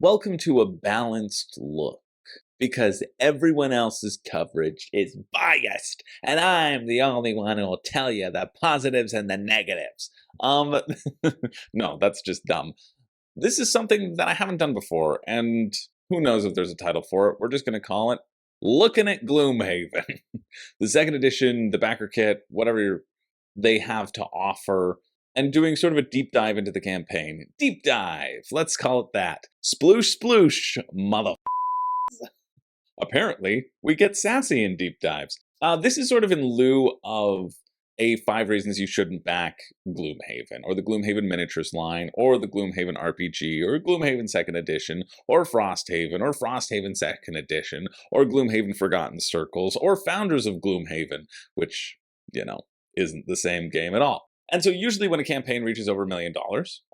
Welcome to a balanced look, because everyone else's coverage is biased, and I'm the only one who will tell you the positives and the negatives. No, that's just dumb. This is something that I haven't done before, and who knows if there's a title for it. We're just going to call it Looking at Gloomhaven. The second edition, the backer kit, whatever they have to offer, and doing sort of a deep dive into the campaign. Deep dive, let's call it that. Sploosh sploosh, mother. Apparently, we get sassy in deep dives. This is sort of in lieu of a 5 reasons you shouldn't back Gloomhaven, or the Gloomhaven Miniatures line, or the Gloomhaven RPG, or Gloomhaven 2nd Edition, or Frosthaven, or Frosthaven 2nd Edition, or Gloomhaven Forgotten Circles, or Founders of Gloomhaven, which, you know, isn't the same game at all. And so usually when a campaign reaches over $1 million,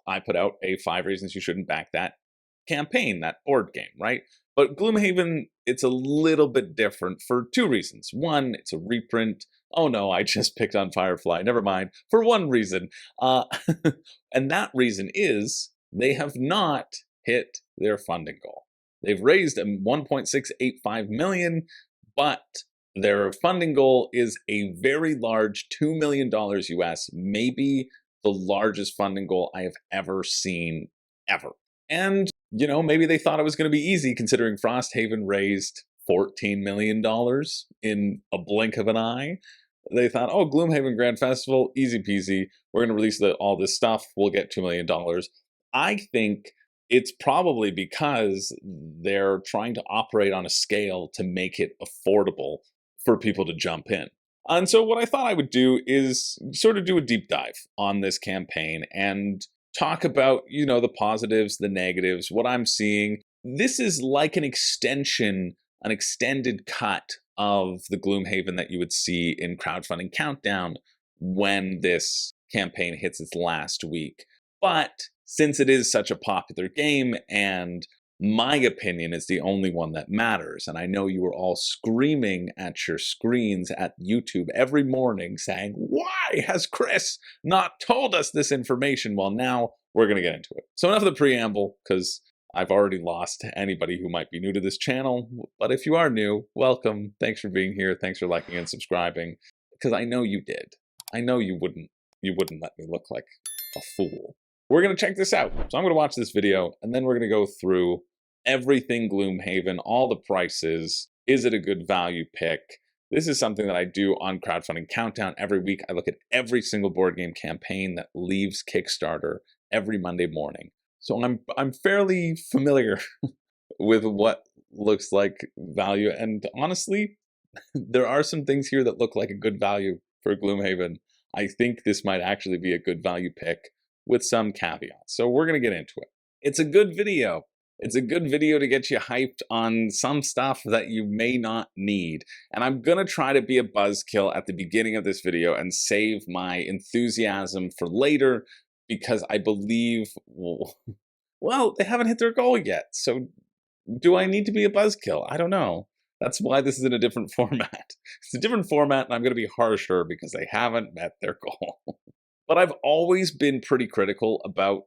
I put out a 5 reasons you shouldn't back that campaign, that board game, right? But Gloomhaven, it's a little bit different for 2 reasons. One, it's a reprint. Oh no, I just picked on Firefly. Never mind. For one reason. And that reason is they have not hit their funding goal. They've raised $1.685 million, but their funding goal is a very large $2 million US, maybe the largest funding goal I have ever seen, ever. And, you know, maybe they thought it was going to be easy considering Frosthaven raised $14 million in a blink of an eye. They thought, oh, Gloomhaven Grand Festival, easy peasy. We're going to release all this stuff. We'll get $2 million. I think it's probably because they're trying to operate on a scale to make it affordable for people to jump in. And so what I thought I would do is sort of do a deep dive on this campaign and talk about, you know, the positives, the negatives, what I'm seeing. This is like an extension, an extended cut of the Gloomhaven that you would see in Crowdfunding Countdown when this campaign hits its last week. But since it is such a popular game and my opinion is the only one that matters, and I know you were all screaming at your screens at YouTube every morning saying, why has Chris not told us this information? Well, now we're going to get into it. So enough of the preamble, because I've already lost anybody who might be new to this channel. But if you are new, welcome. Thanks for being here. Thanks for liking and subscribing, because I know you did. I know you wouldn't let me look like a fool. We're going to check this out. So I'm going to watch this video, and then we're going to go through everything Gloomhaven, all the prices. Is it a good value pick? This is something that I do on Crowdfunding Countdown every week. I look at every single board game campaign that leaves Kickstarter every Monday morning. So I'm fairly familiar with what looks like value. And honestly, there are some things here that look like a good value for Gloomhaven. I think this might actually be a good value pick, with some caveats. So we're going to get into it. It's a good video. It's a good video to get you hyped on some stuff that you may not need. And I'm going to try to be a buzzkill at the beginning of this video and save my enthusiasm for later, because I believe, well, they haven't hit their goal yet. So do I need to be a buzzkill? I don't know. That's why this is in a different format. It's a different format, and I'm going to be harsher because they haven't met their goal. But I've always been pretty critical about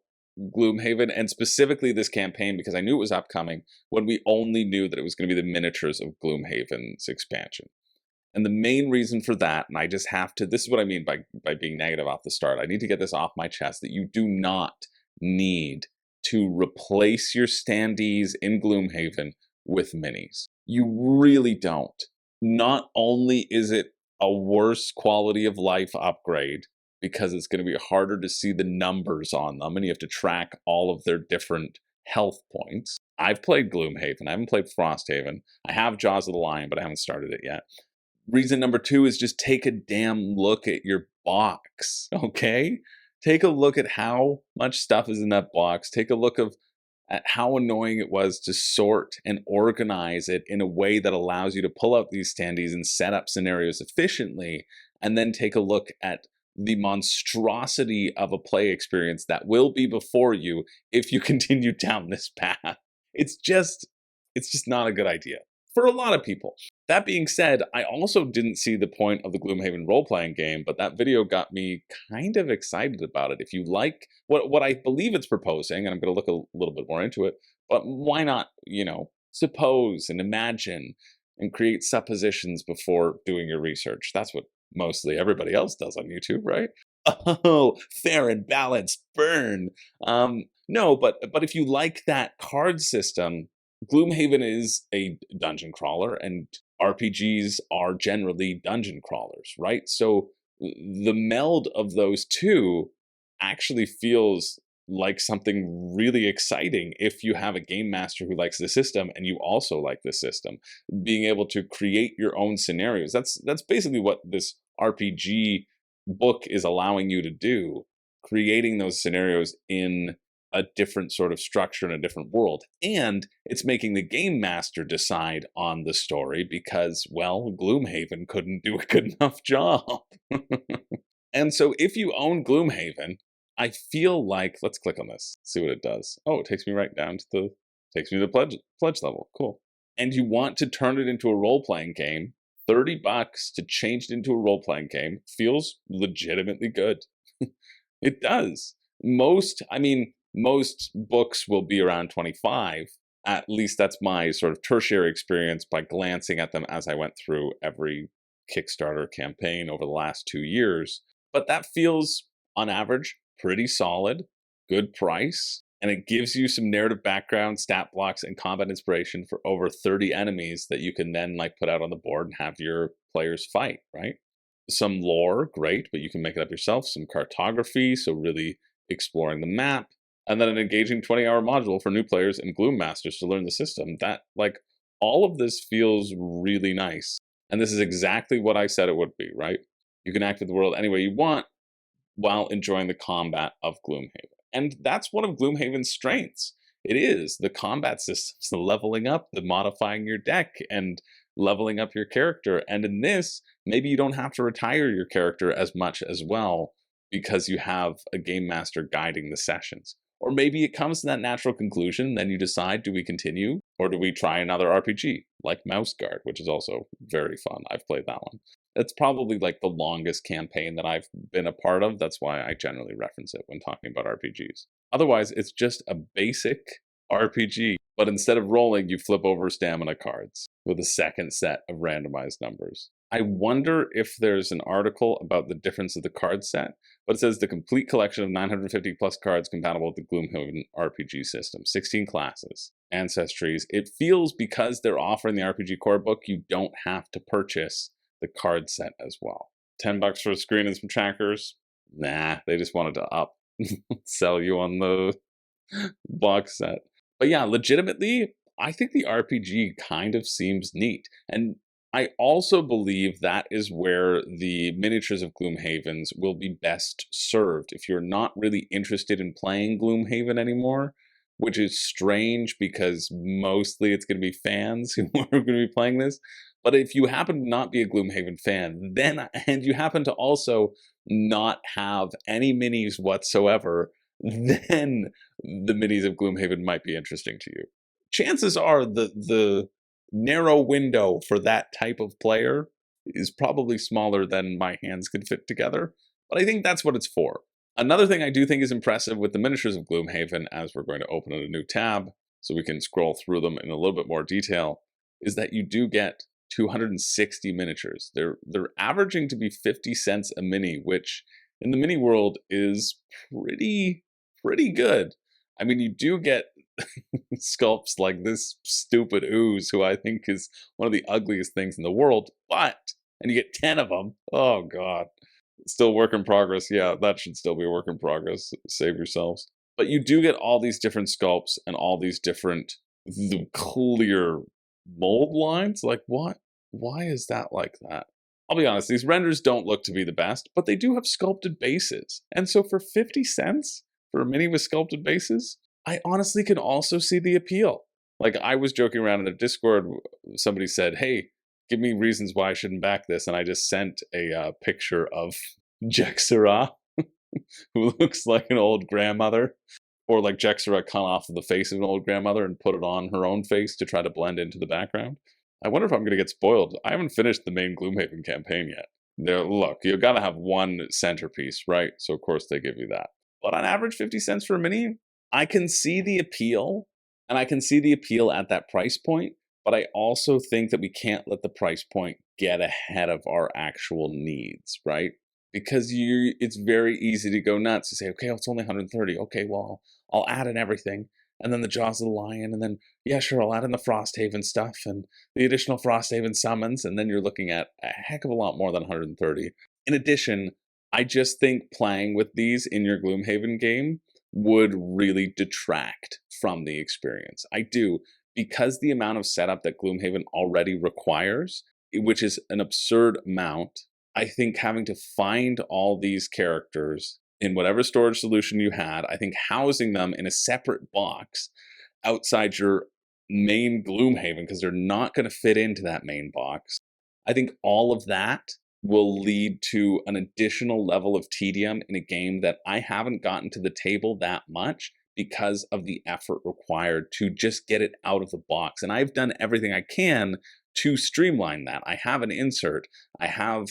Gloomhaven, and specifically this campaign, because I knew it was upcoming when we only knew that it was going to be the Miniatures of Gloomhaven's expansion. And the main reason for that, and I just have to, this is what I mean by being negative off the start. I need to get this off my chest, that you do not need to replace your standees in Gloomhaven with minis. You really don't. Not only is it a worse quality of life upgrade, because it's going to be harder to see the numbers on them, and you have to track all of their different health points. I've played Gloomhaven. I haven't played Frosthaven. I have Jaws of the Lion, but I haven't started it yet. Reason number 2 is just take a damn look at your box, okay? Take a look at how much stuff is in that box. Take a look at how annoying it was to sort and organize it in a way that allows you to pull out these standees and set up scenarios efficiently, and then take a look at the monstrosity of a play experience that will be before you if you continue down this path. It's just not a good idea for a lot of people. That being said, I also didn't see the point of the Gloomhaven role-playing game, but that video got me kind of excited about it. If you like what I believe it's proposing, and I'm going to look a little bit more into it, But why not, suppose and imagine and create suppositions before doing your research? That's what mostly everybody else does on YouTube, right? Oh, fair and balanced, burn. No, but if you like that card system, Gloomhaven is a dungeon crawler, and RPGs are generally dungeon crawlers, right? So the meld of those two actually feels like something really exciting if you have a game master who likes the system and you also like the system. Being able to create your own scenarios. That's basically what this RPG book is allowing you to do, creating those scenarios in a different sort of structure in a different world. And it's making the game master decide on the story because, well, Gloomhaven couldn't do a good enough job. And so if you own Gloomhaven, I feel like, let's click on this, see what it does. Oh, it takes me right down to takes me to the pledge level. Cool. And you want to turn it into a role-playing game, $30 to change it into a role-playing game feels legitimately good. It does. Most books will be around 25. At least that's my sort of tertiary experience by glancing at them as I went through every Kickstarter campaign over the last 2 years. But that feels, on average, pretty solid, good price, and it gives you some narrative background, stat blocks, and combat inspiration for over 30 enemies that you can then put out on the board and have your players fight, right? Some lore, great, but you can make it up yourself. Some cartography, so really exploring the map, and then an engaging 20-hour module for new players and Gloom Masters to learn the system. That, all of this feels really nice. And this is exactly what I said it would be, right? You can act with the world any way you want while enjoying the combat of Gloomhaven. And that's one of Gloomhaven's strengths. It is the combat systems, the leveling up, the modifying your deck, and leveling up your character. And in this, maybe you don't have to retire your character as much as well because you have a game master guiding the sessions. Or maybe it comes to that natural conclusion, then you decide, do we continue or do we try another RPG like Mouse Guard, which is also very fun. I've played that one. It's probably the longest campaign that I've been a part of. That's why I generally reference it when talking about RPGs. Otherwise, it's just a basic RPG, but instead of rolling, you flip over stamina cards with a second set of randomized numbers. I wonder if there's an article about the difference of the card set, but it says the complete collection of 950 plus cards compatible with the Gloomhaven RPG system, 16 classes, ancestries. It feels because they're offering the RPG core book, you don't have to purchase the card set as well. $10 for a screen and some trackers? Nah, they just wanted to sell you on the box set. But yeah, legitimately, I think the RPG kind of seems neat. And I also believe that is where the Miniatures of Gloomhavens will be best served. If you're not really interested in playing Gloomhaven anymore, which is strange because mostly it's going to be fans who are going to be playing this. But if you happen to not be a Gloomhaven fan, and you happen to also not have any minis whatsoever, then the minis of Gloomhaven might be interesting to you. Chances are the narrow window for that type of player is probably smaller than my hands could fit together, but I think that's what it's for. Another thing I do think is impressive with the Miniatures of Gloomhaven, as we're going to open a new tab so we can scroll through them in a little bit more detail, is that you do get 260 miniatures. They're averaging to be 50 cents a mini, which in the mini world is pretty good. I mean, you do get sculpts like this stupid ooze, who I think is one of the ugliest things in the world, and you get 10 of them. Oh God. Still work in progress. Yeah, that should still be a work in progress. Save yourselves. But you do get all these different sculpts and all these different clear mold lines. What? Why is that like that? I'll be honest, these renders don't look to be the best, but they do have sculpted bases. And so for 50 cents for a mini with sculpted bases, I honestly can also see the appeal. I was joking around in the Discord, somebody said, hey, give me reasons why I shouldn't back this. And I just sent a picture of Jexera, who looks like an old grandmother. Or Jexera cut off the face of an old grandmother and put it on her own face to try to blend into the background. I wonder if I'm going to get spoiled. I haven't finished the main Gloomhaven campaign yet. Look, you got to have one centerpiece, right? So of course they give you that. But on average, 50 cents for a mini, I can see the appeal. And I can see the appeal at that price point, but I also think that we can't let the price point get ahead of our actual needs, right? Because it's very easy to go nuts. You say, okay, it's only 130. Okay, well, I'll add in everything. And then the Jaws of the Lion, and then, yeah, sure, I'll add in the Frosthaven stuff and the additional Frosthaven summons, and then you're looking at a heck of a lot more than 130. In addition, I just think playing with these in your Gloomhaven game would really detract from the experience. I do, because the amount of setup that Gloomhaven already requires, which is an absurd amount. I think having to find all these characters in whatever storage solution you had, I think housing them in a separate box outside your main Gloomhaven, because they're not going to fit into that main box. I think all of that will lead to an additional level of tedium in a game that I haven't gotten to the table that much because of the effort required to just get it out of the box. And I've done everything I can to streamline that. I have an insert. I have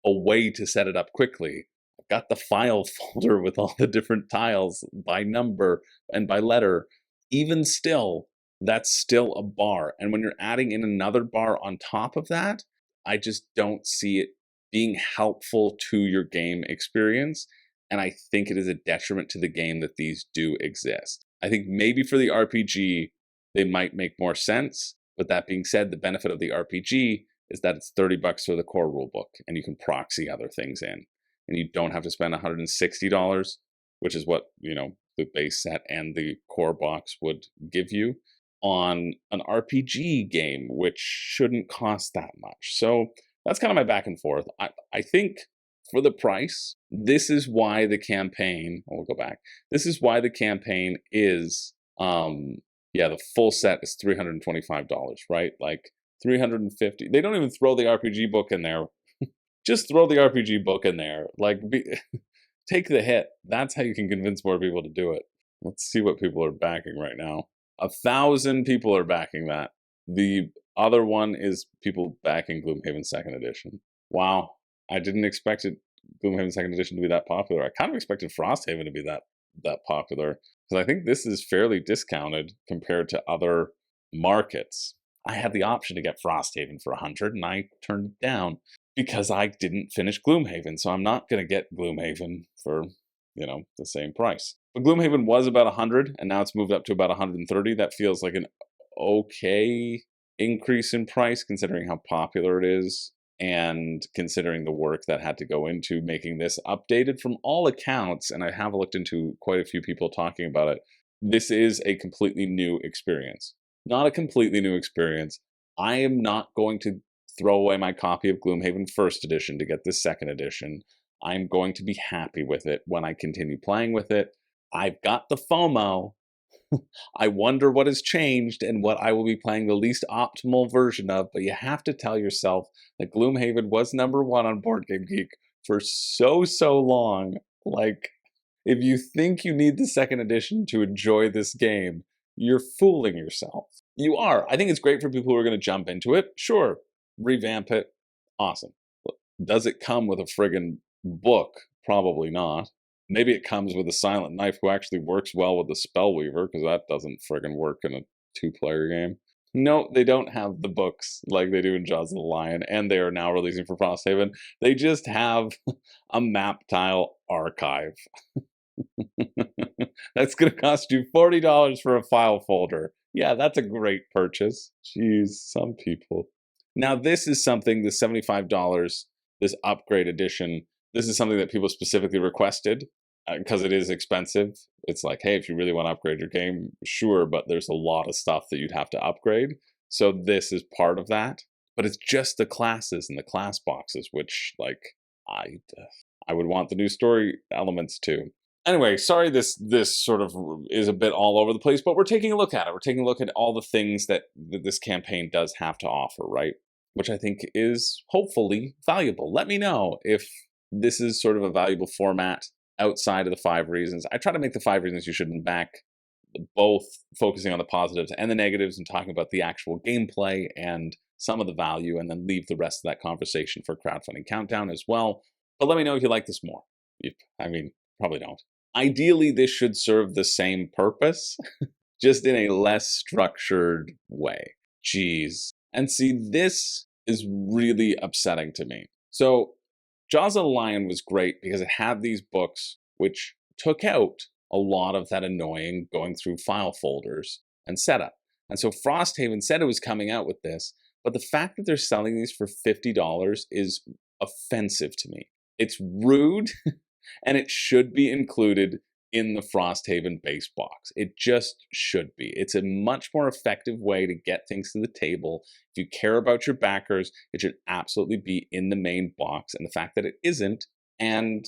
a way to set it up quickly. I've got the file folder with all the different tiles by number and by letter. Even still, that's still a bar. And when you're adding in another bar on top of that, I just don't see it being helpful to your game experience. And I think it is a detriment to the game that these do exist. I think maybe for the RPG, they might make more sense. But that being said, the benefit of the RPG is that it's $30 for the core rulebook, and you can proxy other things in. And you don't have to spend $160, which is what, the base set and the core box would give you, on an RPG game, which shouldn't cost that much. So that's kind of my back and forth. I think for the price, this is why the campaign, we'll go back. This is why the campaign is, the full set is $325, right? Like $350. They don't even throw the RPG book in there. Just throw the RPG book in there. Like, take the hit. That's how you can convince more people to do it. Let's see what people are backing right now. 1,000 people are backing that. The other one is people backing Gloomhaven 2nd Edition. Wow. I didn't expect Gloomhaven 2nd Edition to be that popular. I kind of expected Frosthaven to be that popular, because I think this is fairly discounted compared to other markets. I had the option to get Frosthaven for 100, and I turned it down because I didn't finish Gloomhaven, so I'm not going to get Gloomhaven for, the same price. But Gloomhaven was about 100, and now it's moved up to about 130. That feels like an okay increase in price, considering how popular it is, and considering the work that had to go into making this updated from all accounts. And I have looked into quite a few people talking about it. This is a completely new experience. Not a completely new experience. I am not going to throw away my copy of Gloomhaven 1st Edition to get this 2nd Edition. I'm going to be happy with it when I continue playing with it. I've got the FOMO. I wonder what has changed and what I will be playing the least optimal version of, but you have to tell yourself that Gloomhaven was #1 on Board Game Geek for so long. Like, if you think you need the 2nd edition to enjoy this game, you're fooling yourself. You are. I think it's great for people who are going to jump into it. Sure, revamp it. Awesome. Does it come with a friggin' book? Probably not. Maybe it comes with a silent knife who actually works well with the Spellweaver, because that doesn't friggin' work in a 2-player game. No, they don't have the books like they do in Jaws of the Lion, and they are now releasing for Frosthaven. They just have a map tile archive. That's going to cost you $40 for a file folder. Yeah, that's a great purchase. Jeez, some people. Now, this is something, the $75, this upgrade edition, this is something that people specifically requested because it is expensive. It's like, hey, if you really want to upgrade your game, sure, but there's a lot of stuff that you'd have to upgrade. So this is part of that. But it's just the classes and the class boxes, which, like, I would want the new story elements too. Anyway, sorry this sort of is a bit all over the place, but we're taking a look at it. We're taking a look at all the things that this campaign does have to offer, right? Which I think is hopefully valuable. Let me know if this is sort of a valuable format outside of the 5 reasons. I try to make the 5 reasons you shouldn't back, both focusing on the positives and the negatives and talking about the actual gameplay and some of the value, and then leave the rest of that conversation for Crowdfunding Countdown as well. But let me know if you like this more. I mean, probably don't. Ideally, this should serve the same purpose just in a less structured way. Jeez. And see, this is really upsetting to me. So, Jaws of the Lion was great because it had these books which took out a lot of that annoying going through file folders and setup. And so Frosthaven said it was coming out with this, but the fact that they're selling these for $50 is offensive to me. It's rude, and it should be included in the Frosthaven base box. It just should be. It's a much more effective way to get things to the table. If you care about your backers, it should absolutely be in the main box. And the fact that it isn't, and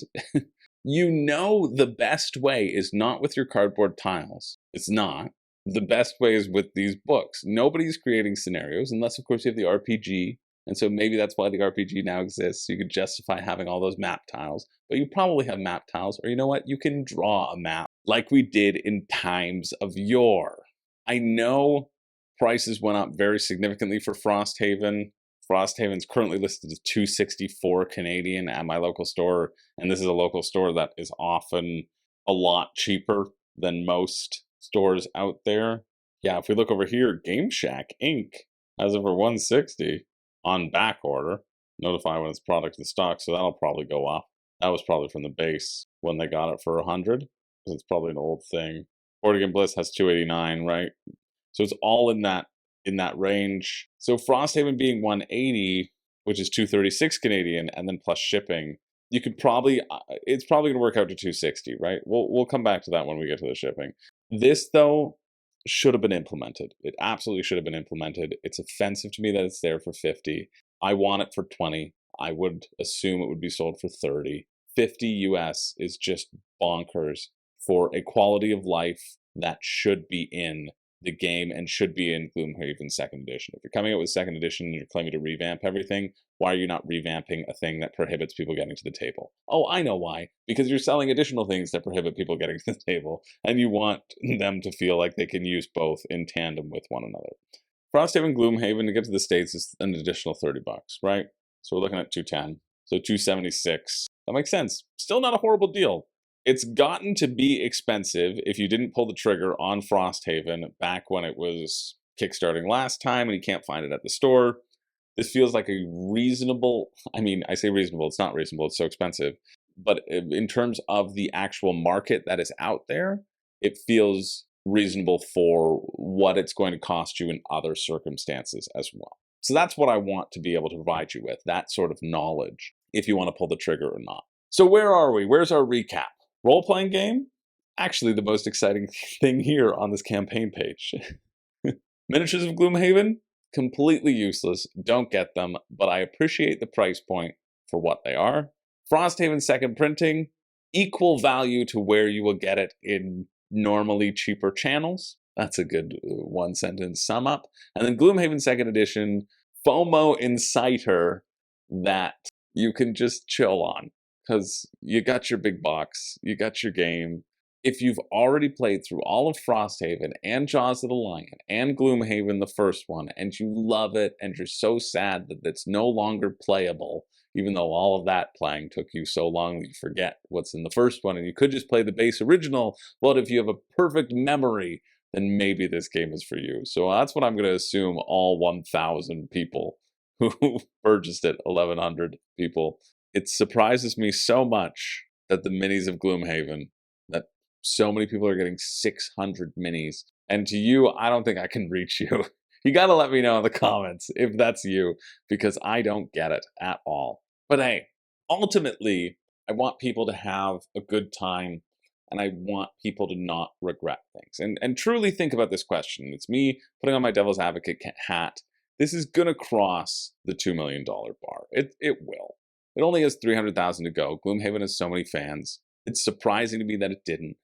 you know the best way is not with your cardboard tiles. It's not. The best way is with these books. Nobody's creating scenarios, unless, of course, you have the RPG. And so maybe that's why the RPG now exists. So you could justify having all those map tiles. But you probably have map tiles. Or you know what? You can draw a map like we did in times of yore. I know prices went up very significantly for Frosthaven. Frosthaven's currently listed as $264 Canadian at my local store. And this is a local store that is often a lot cheaper than most stores out there. Yeah, if we look over here, Game Shack Inc. has it for $160 on back order. Notify when it's product in stock, so that'll probably go up. That was probably from the base when they got it for $100, because it's probably an old thing. Portigan Bliss has $289, right? So it's all in that range. So Frosthaven being $180, which is $236 Canadian, and then plus shipping, you could probably it's probably gonna work out to $260, right? We'll come back to that when we get to the shipping. This though should have been implemented. It absolutely should have been implemented. It's offensive to me that it's there for $50. I want it for $20. I would assume it would be sold for $30. $50 US is just bonkers for a quality of life that should be in the game and should be in Gloomhaven 2nd Edition. If you're coming out with 2nd Edition and you're claiming to revamp everything, why are you not revamping a thing that prohibits people getting to the table? Oh, I know why. Because you're selling additional things that prohibit people getting to the table, and you want them to feel like they can use both in tandem with one another. Frosthaven Gloomhaven, to get to the States, is an additional $30, right? So we're looking at $210. So $276. That makes sense. Still not a horrible deal. It's gotten to be expensive if you didn't pull the trigger on Frosthaven back when it was kickstarting last time and you can't find it at the store. This feels like a reasonable, I mean, I say reasonable, it's not reasonable, it's so expensive. But in terms of the actual market that is out there, it feels reasonable for what it's going to cost you in other circumstances as well. So that's what I want to be able to provide you with, that sort of knowledge, if you want to pull the trigger or not. So where are we? Where's our recap? Role-playing game? Actually, the most exciting thing here on this campaign page. Miniatures of Gloomhaven? Completely useless. Don't get them, but I appreciate the price point for what they are. Frosthaven 2nd printing? Equal value to where you will get it in normally cheaper channels. That's a good one-sentence sum up. And then Gloomhaven 2nd Edition, FOMO inciter that you can just chill on. Because you got your big box, you got your game. If you've already played through all of Frosthaven and Jaws of the Lion and Gloomhaven, the first one, and you love it, and you're so sad that it's no longer playable, even though all of that playing took you so long that you forget what's in the first one, and you could just play the base original, but if you have a perfect memory, then maybe this game is for you. So that's what I'm going to assume all 1,000 people who purchased it, 1,100 people. It surprises me so much that the minis of Gloomhaven, that so many people are getting 600 minis. And to you, I don't think I can reach you. You got to let me know in the comments if that's you, because I don't get it at all. But hey, ultimately, I want people to have a good time, and I want people to not regret things. And truly think about this question. It's me putting on my devil's advocate hat. This is going to cross the $2 million bar. It will. It only has 300,000 to go. Gloomhaven has so many fans. It's surprising to me that it didn't.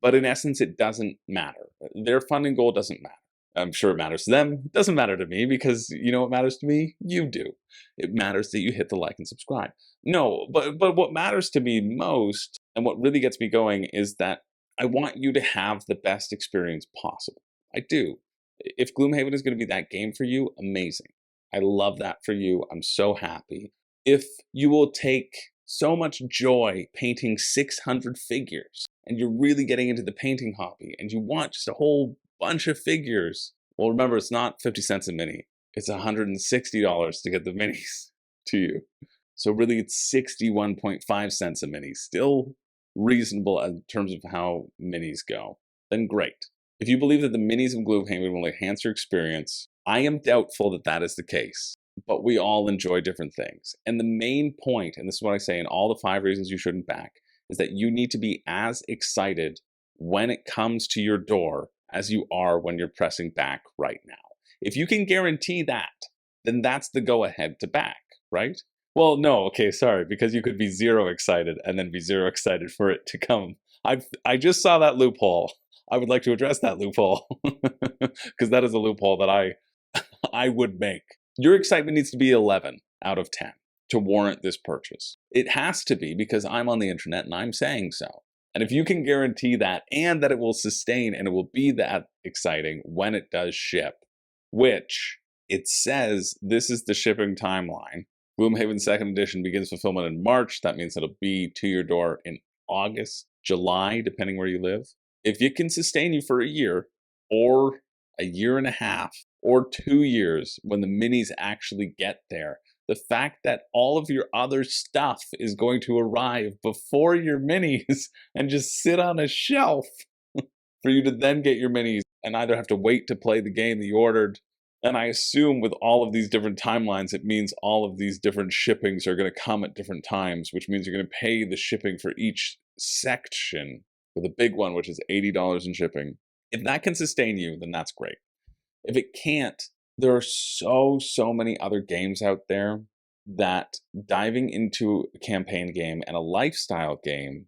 But in essence, it doesn't matter. Their funding goal doesn't matter. I'm sure it matters to them. It doesn't matter to me, because you know what matters to me? You do. It matters that you hit the like and subscribe. No, but what matters to me most, and what really gets me going, is that I want you to have the best experience possible. I do. If Gloomhaven is going to be that game for you, amazing. I love that for you. I'm so happy. If you will take so much joy painting 600 figures, and you're really getting into the painting hobby, and you want just a whole bunch of figures. Well, remember, it's not 50 cents a mini. It's $160 to get the minis to you. So really, it's 61.5 cents a mini. Still reasonable in terms of how minis go. Then great. If you believe that the minis of Gloomhaven will enhance your experience, I am doubtful that that is the case. But we all enjoy different things. And the main point, and this is what I say in all the 5 reasons you shouldn't back, is that you need to be as excited when it comes to your door as you are when you're pressing back right now. If you can guarantee that, then that's the go-ahead to back, right? Well, no, okay, sorry, because you could be 0 excited and then be 0 excited for it to come. I just saw that loophole. I would like to address that loophole because that is a loophole that I would make. Your excitement needs to be 11 out of 10 to warrant this purchase. It has to be because I'm on the internet and I'm saying so. And if you can guarantee that and that it will sustain and it will be that exciting when it does ship, which it says this is the shipping timeline. Gloomhaven 2nd edition begins fulfillment in March. That means it'll be to your door in August, July, depending where you live. If it can sustain you for a year or a year and a half or 2 years when the minis actually get there, the fact that all of your other stuff is going to arrive before your minis and just sit on a shelf for you to then get your minis and either have to wait to play the game that you ordered. And I assume with all of these different timelines, it means all of these different shippings are going to come at different times, which means you're going to pay the shipping for each section for the big one, which is $80 in shipping. If that can sustain you, then that's great. If it can't, there are so many other games out there that diving into a campaign game and a lifestyle game,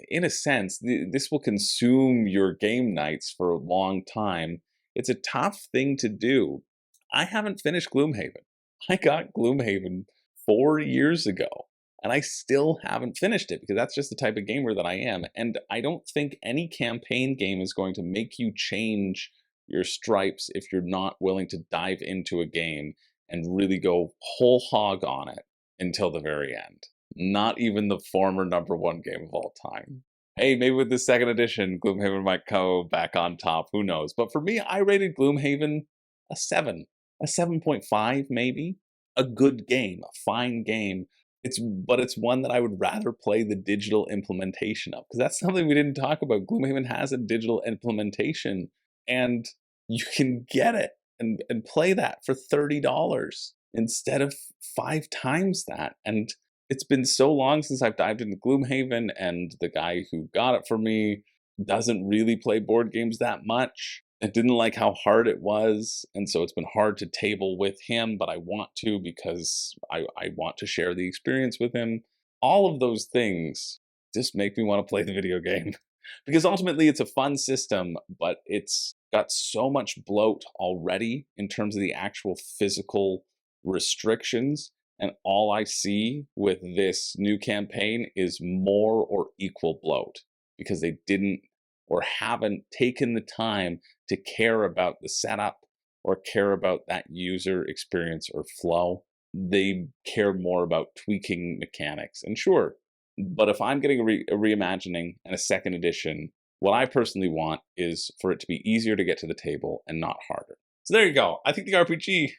in a sense, this will consume your game nights for a long time. It's a tough thing to do. I haven't finished Gloomhaven. I got Gloomhaven 4 years ago, and I still haven't finished it because that's just the type of gamer that I am. And I don't think any campaign game is going to make you change your stripes if you're not willing to dive into a game and really go whole hog on it until the very end. Not even the former #1 game of all time. Hey, maybe with the 2nd edition, Gloomhaven might go back on top, who knows. But for me, I rated Gloomhaven a 7, a 7.5 maybe. A good game, a fine game. But it's one that I would rather play the digital implementation of, because that's something we didn't talk about. Gloomhaven has a digital implementation, and you can get it and play that for $30 instead of 5 times that. And it's been so long since I've dived into Gloomhaven, and the guy who got it for me doesn't really play board games that much. I didn't like how hard it was, and so it's been hard to table with him, but I want to because I want to share the experience with him. All of those things just make me want to play the video game. Because ultimately it's a fun system, but it's got so much bloat already in terms of the actual physical restrictions. And all I see with this new campaign is more or equal bloat, because they didn't or haven't taken the time to care about the setup or care about that user experience or flow. They care more about tweaking mechanics. And sure, but if I'm getting a reimagining and a 2nd edition, what I personally want is for it to be easier to get to the table and not harder. So there you go. I think the RPG,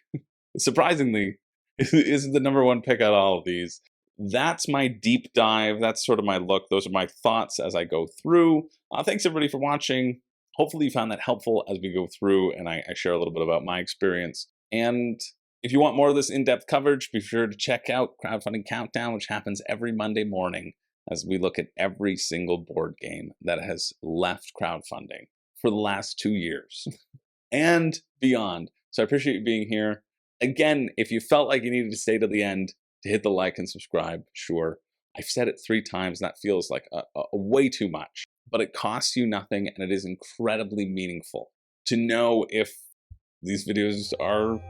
surprisingly, is the #1 pick out of all of these. That's my deep dive. That's sort of my look. Those are my thoughts as I go through. Thanks everybody for watching. Hopefully you found that helpful as we go through and I share a little bit about my experience. And if you want more of this in-depth coverage, be sure to check out Crowdfunding Countdown, which happens every Monday morning as we look at every single board game that has left crowdfunding for the last 2 years and beyond. So I appreciate you being here. Again, if you felt like you needed to stay to the end to hit the like and subscribe, sure. I've said it 3 times, and that feels like a way too much. But it costs you nothing, and it is incredibly meaningful to know if these videos are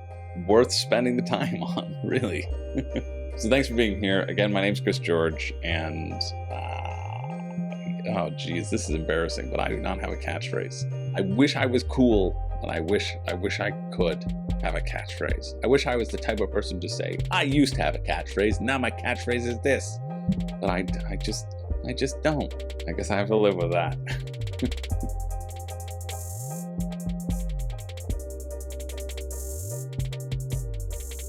worth spending the time on, really. So thanks for being here. Again, my name's Chris George, and oh geez, this is embarrassing, but I do not have a catchphrase. I wish I was cool, and I wish I could have a catchphrase. I wish I was the type of person to say, I used to have a catchphrase, now my catchphrase is this. But I just don't. I guess I have to live with that.